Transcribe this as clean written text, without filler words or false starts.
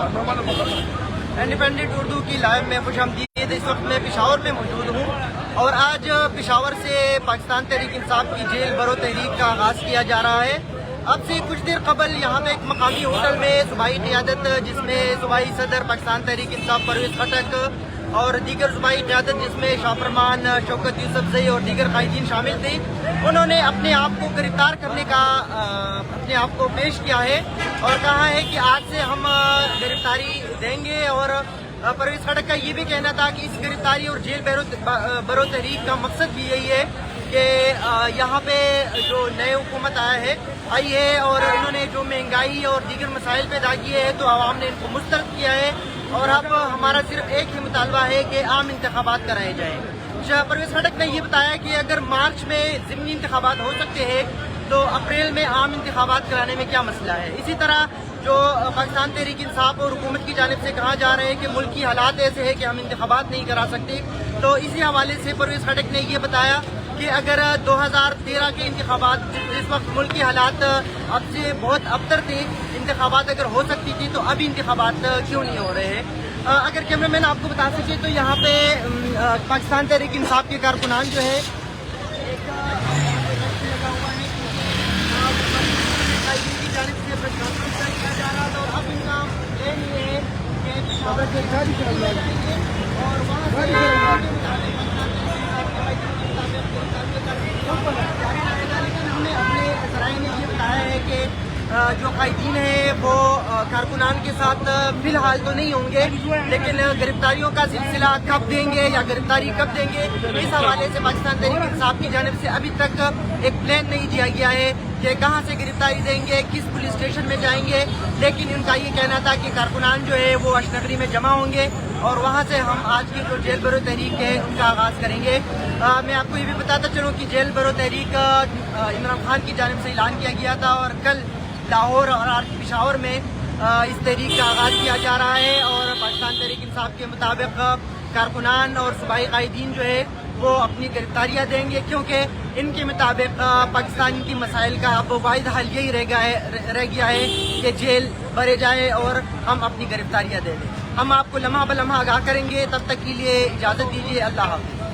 Independent Urdu की live में खुशामदीद। इस वक्त मैं पेशावर में मौजूद हूँ और आज पेशावर से पाकिस्तान तहरीक इंसाफ की जेल बरो तहरीक का आगाज़ किया जा रहा है। अब से कुछ देर कबल यहाँ पे एक मकामी होटल में सूबाई क़ियादत, जिसमें सूबाई सदर पाकिस्तान तहरीक इंसाफ परवेज़ खटक और दीगर सूबाई क़ियादत जिसमें शाह फरमान, शौकत यूसुफजई और दीगर कायदीन शामिल थे, उन्होंने अपने आप को गिरफ्तार करने का अपने आप को पेश किया है और कहा है कि आज से हम गिरफ्तारी देंगे। और परवेज़ खटक का ये भी कहना था कि इस गिरफ्तारी और जेल बरो तहरीक का मकसद भी यही है कि यहाँ पे जो नए हुकूमत आई है और इन्होंने जो महंगाई और दीगर मसाइल पैदा किए हैं तो आवाम ने इनको मुस्तरद किया है और अब हमारा सिर्फ एक ही मुतालबा है कि आम इंतखाबात कराए जाएँ। परवेज़ खटक ने ये बताया कि अगर मार्च में ज़िमनी इंतखाबात हो सकते हैं तो अप्रैल में आम इंतखाबात कराने में क्या मसला है। इसी तरह जो पाकिस्तान तहरीक इंसाफ और हुकूमत की जानिब से कहा जा रहा है कि मुल्क की हालात ऐसे है कि हम इंतखाबात नहीं करा सकते, तो इसी हवाले से परवेज़ खटक ने ये बताया कि अगर 2013 के इंतखाबात, जिस वक्त मुल्क की हालात अब से बहुत अबतर थे, इंतखाबात अगर हो सकती थी तो अभी इंतखाबात क्यों नहीं हो रहे हैं। अगर कैमरामैन आपको बता सके तो यहाँ पे पाकिस्तान तहरीक इंसाफ के कारकुनान जो है एक लगा हुआ है की जानिब से किया जा रहा था और अब इनका प्लान ये है कि और वहाँ हमने अपने ज़राए में ये बताया है कि जो कायदीन है वो कारकुनान के साथ फिलहाल तो नहीं होंगे, लेकिन गिरफ्तारियों का सिलसिला कब देंगे या गिरफ्तारी कब देंगे, इस हवाले से पाकिस्तान तहरीक इंसाफ की जानिब से अभी तक एक प्लान नहीं दिया गया है कि कहाँ से गिरफ्तारी देंगे, किस पुलिस स्टेशन में जाएंगे। लेकिन उनका ये कहना था कि कारकुनान जो है वो अशनगरी में जमा होंगे और वहाँ से हम आज की जो जेल बरो तहरीक है उनका आगाज़ करेंगे। मैं आपको ये भी बताता चलूँ कि जेल बरो तहरीक इमरान खान की जानिब से ऐलान किया गया था और कल लाहौर और आज पेशावर में इस तहरीक का आगाज़ किया जा रहा है और पाकिस्तान तहरीक इंसाफ के मुताबिक कारकुनान और सूबाई कायदीन जो है वो अपनी गिरफ्तारियाँ देंगे, क्योंकि इनके मुताबिक पाकिस्तान की मसाइल का अब वाहिद हल यही रह गया है कि जेल भरे जाए और हम अपनी गिरफ्तारियाँ दे दें। हम आपको लम्हा ब लम्हा आगाह करेंगे, तब तक के लिए इजाज़त दीजिए। अल्लाह हाफ़िज़।